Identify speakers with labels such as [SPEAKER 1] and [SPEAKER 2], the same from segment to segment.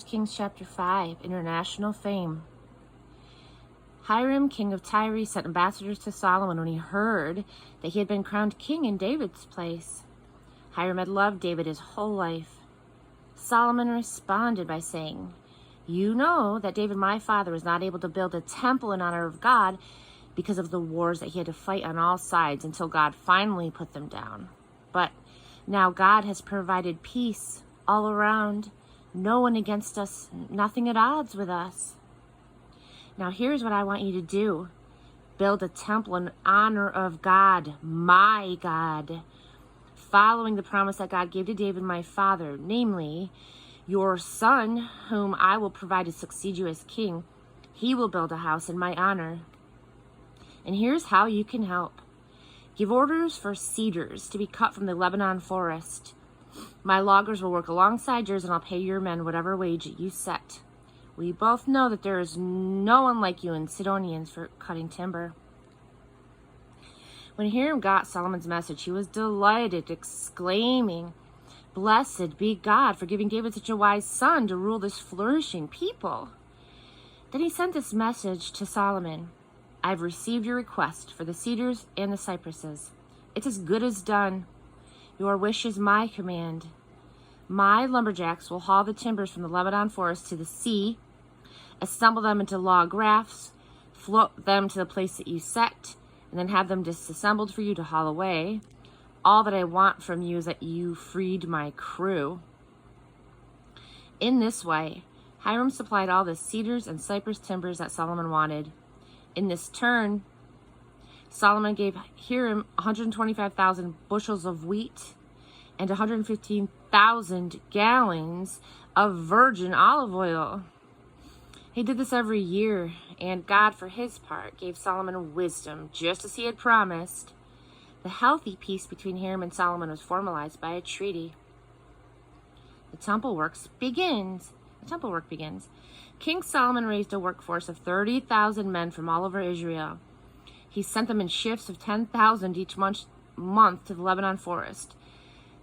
[SPEAKER 1] Kings chapter 5, International Fame. Hiram, king of Tyre, sent ambassadors to Solomon when he heard that he had been crowned king in David's place. Hiram had loved David his whole life. Solomon responded by saying, "You know that David my father was not able to build a temple in honor of God because of the wars that he had to fight on all sides until God finally put them down. But now God has provided peace all around, no one against us, nothing at odds with us. Now here's what I want you to do. Build a temple in honor of God, my God, following the promise that God gave to David, my father, namely, your son, whom I will provide to succeed you as king. He will build a house in my honor. And here's how you can help. Give orders for cedars to be cut from the Lebanon forest. My loggers will work alongside yours, and I'll pay your men whatever wage you set. We both know that there is no one like you in Sidonians for cutting timber." When Hiram got Solomon's message, he was delighted, exclaiming, "Blessed be God for giving David such a wise son to rule this flourishing people." Then he sent this message to Solomon. "I've received your request for the cedars and the cypresses. It's as good as done. Your wish is my command. My lumberjacks will haul the timbers from the Lebanon forest to the sea, assemble them into log rafts, float them to the place that you set, and then have them disassembled for you to haul away. All that I want from you is that you freed my crew." In this way, Hiram supplied all the cedars and cypress timbers that Solomon wanted. In this turn, Solomon gave Hiram 125,000 bushels of wheat and 115,000 gallons of virgin olive oil. He did this every year, and God, for his part, gave Solomon wisdom, just as he had promised. The healthy peace between Hiram and Solomon was formalized by a treaty. The temple work begins. King Solomon raised a workforce of 30,000 men from all over Israel. He sent them in shifts of 10,000 each month to the Lebanon forest.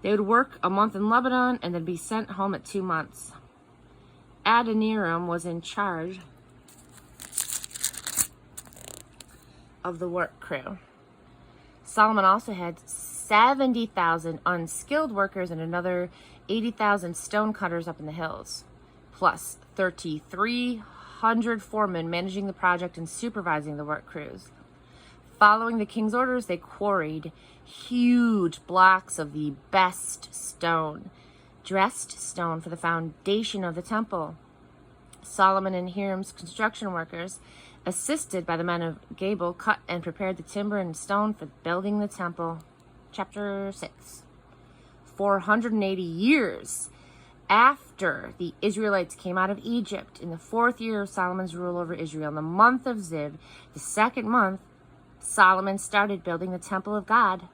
[SPEAKER 1] They would work a month in Lebanon and then be sent home at 2 months. Adoniram was in charge of the work crew. Solomon also had 70,000 unskilled workers and another 80,000 stone cutters up in the hills, plus 3,300 foremen managing the project and supervising the work crews. Following the king's orders, they quarried huge blocks of the best stone, dressed stone, for the foundation of the temple. Solomon and Hiram's construction workers, assisted by the men of Gabal, cut and prepared the timber and stone for building the temple. Chapter 6. 480 years after the Israelites came out of Egypt, in the 4th year of Solomon's rule over Israel, in the month of Ziv, the 2nd month, Solomon started building the temple of God.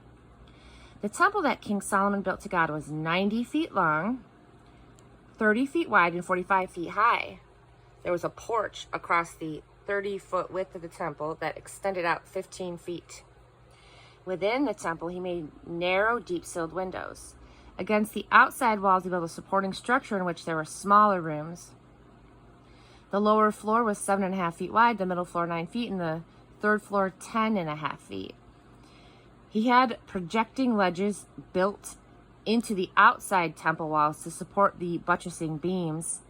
[SPEAKER 1] The temple that King Solomon built to God was 90 feet long, 30 feet wide, and 45 feet high. There was a porch across the 30-foot width of the temple that extended out 15 feet. Within the temple, he made narrow, deep-silled windows. Against the outside walls, he built a supporting structure in which there were smaller rooms. The lower floor was 7.5 feet wide, the middle floor 9 feet, and the third floor 10.5 feet. He had projecting ledges built into the outside temple walls to support the buttressing beams.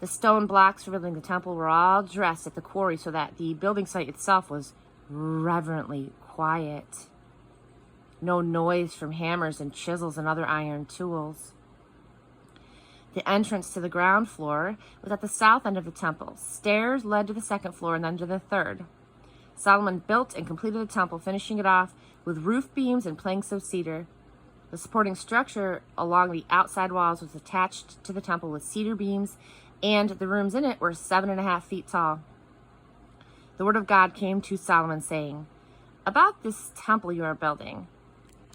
[SPEAKER 1] The stone blocks for building the temple were all dressed at the quarry so that the building site itself was reverently quiet. No noise from hammers and chisels and other iron tools. The entrance to the ground floor was at the south end of the temple. Stairs led to the 2nd floor and then to the 3rd. Solomon built and completed the temple, finishing it off with roof beams and planks of cedar. The supporting structure along the outside walls was attached to the temple with cedar beams, and the rooms in it were 7.5 feet tall. The word of God came to Solomon, saying, "About this temple you are building,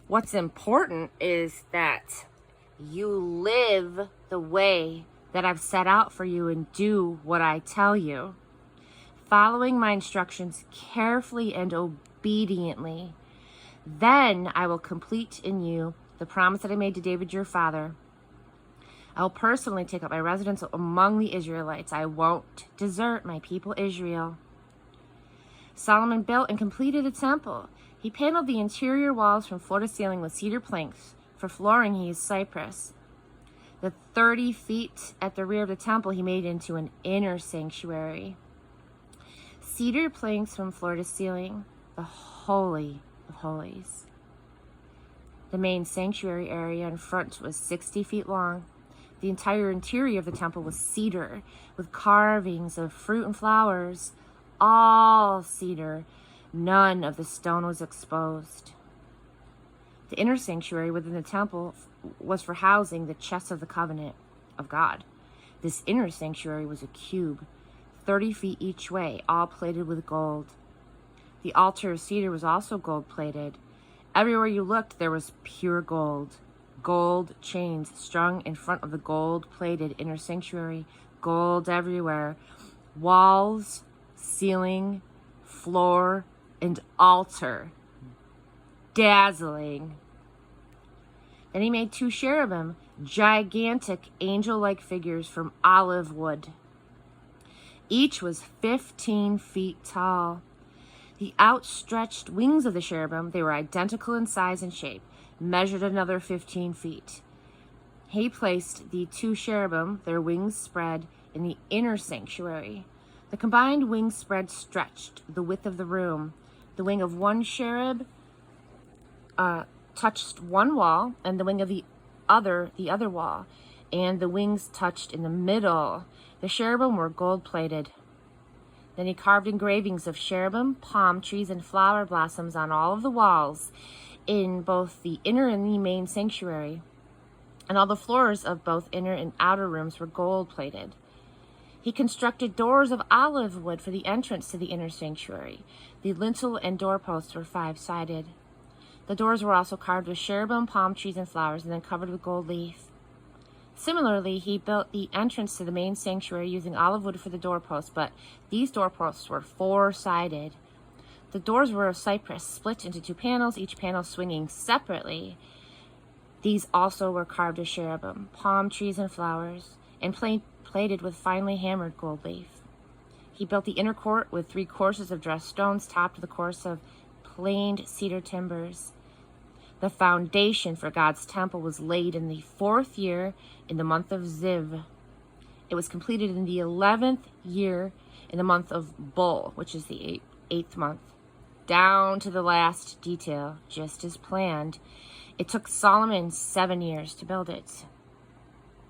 [SPEAKER 1] what's important is that you live the way that I've set out for you and do what I tell you, following my instructions carefully and obediently. Then I will complete in you the promise that I made to David your father. I will personally take up my residence among the Israelites. I won't desert my people Israel. Solomon built and completed the temple. He paneled the interior walls from floor to ceiling with cedar planks. For flooring, he used cypress. The 30 feet at the rear of the temple he made into an inner sanctuary. Cedar planks from floor to ceiling, the Holy of Holies. The main sanctuary area in front was 60 feet long. The entire interior of the temple was cedar, with carvings of fruit and flowers, all cedar. None of the stone was exposed. The inner sanctuary within the temple was for housing the chests of the covenant of God. This inner sanctuary was a cube, 30 feet each way, all plated with gold. The altar of cedar was also gold-plated. Everywhere you looked, there was pure gold. Gold chains strung in front of the gold-plated inner sanctuary. Gold everywhere. Walls, ceiling, floor, and altar. Dazzling. Then he made 2 cherubim, gigantic angel-like figures from olive wood. Each was 15 feet tall. The outstretched wings of the cherubim, they were identical in size and shape, measured another 15 feet. He placed the 2 cherubim, their wings spread, in the inner sanctuary. The combined wing spread stretched the width of the room. The wing of one cherub touched one wall, and the wing of the other wall, and the wings touched in the middle. The cherubim were gold-plated. Then he carved engravings of cherubim, palm trees, and flower blossoms on all of the walls in both the inner and the main sanctuary. And all the floors of both inner and outer rooms were gold-plated. He constructed doors of olive wood for the entrance to the inner sanctuary. The lintel and doorposts were 5-sided. The doors were also carved with cherubim, palm trees, and flowers, and then covered with gold leaf. Similarly, he built the entrance to the main sanctuary using olive wood for the doorposts, but these doorposts were 4-sided. The doors were of cypress, split into 2 panels, each panel swinging separately. These also were carved with cherubim, palm trees, and flowers, and plated with finely hammered gold leaf. He built the inner court with 3 courses of dressed stones, topped with a course of planed cedar timbers. The foundation for God's temple was laid in the 4th year in the month of Ziv. It was completed in the 11th year in the month of Bul, which is the 8th month, down to the last detail, just as planned. It took Solomon 7 years to build it.